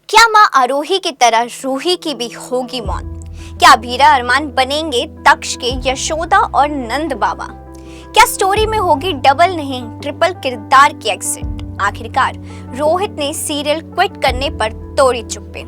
क्या माँ आरोही की तरह रूही की भी होगी मौत? क्या अभीरा अरमान बनेंगे दक्ष के यशोदा और नंद बाबा? क्या स्टोरी में होगी डबल नहीं ट्रिपल किरदार की एग्जिट? आखिरकार रोहित ने सीरियल क्विट करने पर तोड़ी चुप्पी।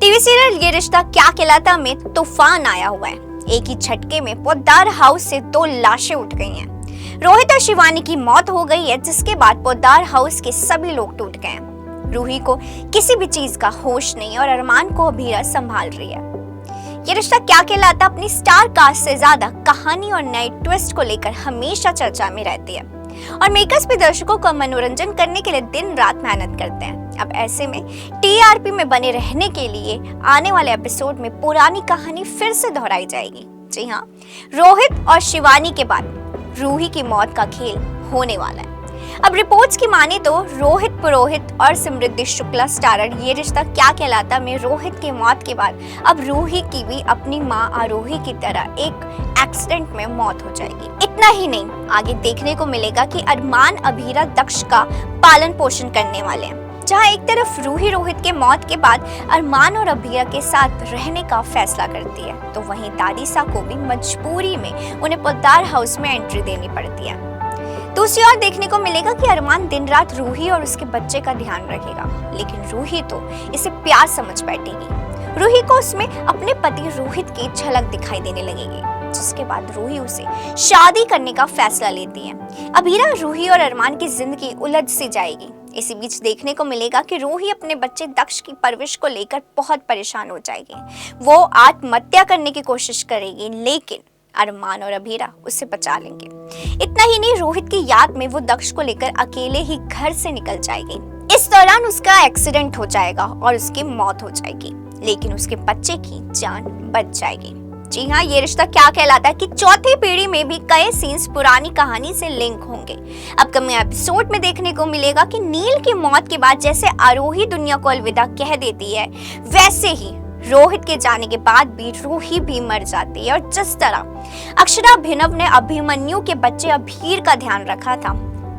टीवी सीरियल ये रिश्ता क्या कहलाता में तूफान आया हुआ है। एक ही झटके में पोद्दार हाउस से 2 लाशें उठ गई हैं। रोहित और शिवानी की मौत हो गई है, जिसके बाद पोद्दार हाउस के सभी लोग टूट गए हैं। रूही को किसी भी चीज का होश नहीं और अरमान को अभीरा संभाल रही है। ये रिश्ता क्या कहलाता अपनी स्टार कास्ट से ज्यादा कहानी और नए ट्विस्ट को लेकर हमेशा चर्चा में रहती है और मेकर्स भी दर्शकों को मनोरंजन करने के लिए दिन रात मेहनत करते हैं। अब ऐसे में टीआरपी में बने रहने के लिए आने वाले एपिसोड में पुरानी कहानी फिर से दोहराई जाएगी। जी हाँ, रोहित और शिवानी के बाद रूही की मौत का खेल होने वाला है। अब रिपोर्ट्स की माने तो रोहित पुरोहित और समृद्धि शुक्ला स्टारर ये रिश्ता क्या कहलाता में रोहित की मौत के बाद अब रूही की भी अपनी मां आरोही की तरह एक एक्सीडेंट में मौत हो जाएगी। इतना ही नहीं, आगे देखने को मिलेगा कि अरमान अभीरा दक्ष का पालन पोषण करने वाले हैं। जहां एक तरफ रूही रोहित के मौत के बाद अरमान और अभीरा के साथ रहने का फैसला करती है, तो वहीं दादीसा को भी मजबूरी में उन्हें पोद्दार हाउस में एंट्री देनी पड़ती है। दूसरी ओर देखने को मिलेगा कि अरमान दिन रात रूही और उसके बच्चे का ध्यान रखेगा, लेकिन रूही तो इसे प्यार समझ बैठेगी। रूही को उसमें अपने पति रोहित की झलक दिखाई देने लगेगी, जिसके बाद रूही उसे शादी करने का फैसला लेती है। अभीरा रूही और अरमान की जिंदगी उलझ सी जाएगी। इसी बीच देखने को मिलेगा कि रूही अपने बच्चे दक्ष की परवरिश को लेकर बहुत परेशान हो जाएगी। वो आत्महत्या करने की कोशिश करेगी, लेकिन अरमान और अभीरा उसे बचा लेंगे। इतना ही नहीं, रोहित की याद में वो दक्ष को लेकर अकेले ही घर से निकल जाएगी। इस दौरान उसका एक्सीडेंट हो जाएगा और उसकी मौत हो जाएगी, लेकिन उसके बच्चे की जान बच जाएगी। जी हाँ, ये रिश्ता क्या कहलाता है कि चौथी पीढ़ी में भी कई सीन्स पुरानी कहानी से लिंक होंगे। अपकमिंग एपिसोड में देखने को मिलेगा कि नील की मौत के बाद जैसे आरोही दुनिया को अलविदा कह देती है, वैसे ही रोहित के जाने के बाद भी रूही भी मर जाती है। और जिस तरह अक्षराभिनव ने अभिमन्यु के बच्चे अभीर का ध्यान रखा था,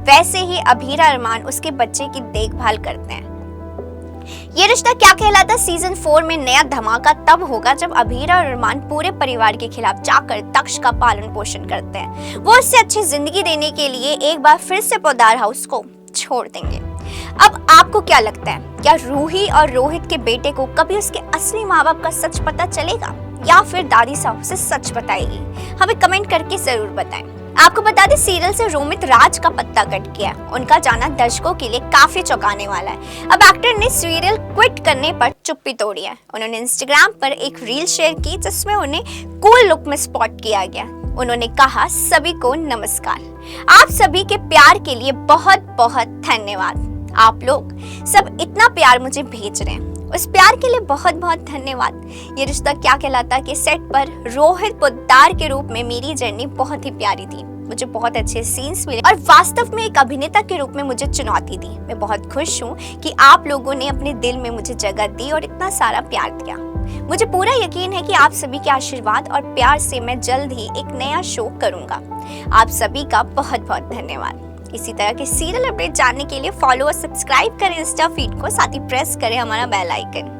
वैसे ही अभीरा अरमान उसके बच्चे की देखभाल करते हैं। ये रिश्ता क्या कहलाता सीजन 4 में नया धमाका तब होगा जब अभीरा और अरमान पूरे परिवार के खिलाफ जाकर दक्ष का पालन पोषण करते हैं। वो उससे अच्छी जिंदगी देने के लिए एक बार फिर से पोद्दार हाउस को छोड़ देंगे। अब आपको क्या लगता है, क्या रूही और रोहित के बेटे को कभी उसके असली माँ बाप का सच पता चलेगा या फिर दादी साहब से सच बताएगी? हमें कमेंट करके जरूर बताएं। आपको बता दें, सीरियल से रोमित राज का पत्ता कट गया। उनका जाना दर्शकों के लिए काफी चौंकाने वाला है। अब एक्टर ने सीरियल क्विट करने पर चुप्पी तोड़ी है। उन्होंने इंस्टाग्राम पर एक रील शेयर की, जिसमें उन्हें कूल लुक में स्पॉट किया गया। उन्होंने कहा, सभी को नमस्कार, आप सभी के प्यार के लिए बहुत बहुत धन्यवाद। आप लोग सब इतना प्यार मुझे भेज रहे हैं, उस प्यार के लिए बहुत बहुत धन्यवाद। ये रिश्ता क्या कहलाता कि सेट पर रोहित पोद्दार के रूप में मेरी जर्नी बहुत ही प्यारी थी। मुझे बहुत अच्छे सीन्स मिले और वास्तव में एक अभिनेता के रूप में मुझे चुनौती दी। मैं बहुत खुश हूँ कि आप लोगों ने अपने दिल में मुझे जगह दी और इतना सारा प्यार दिया। मुझे पूरा यकीन है कि आप सभी के आशीर्वाद और प्यार से मैं जल्द ही एक नया शो करूंगा। आप सभी का बहुत बहुत धन्यवाद। इसी तरह के सीरियल अपडेट जानने के लिए फॉलो और सब्सक्राइब करें इंस्टा फीड को, साथ ही प्रेस करें हमारा बेल आइकन।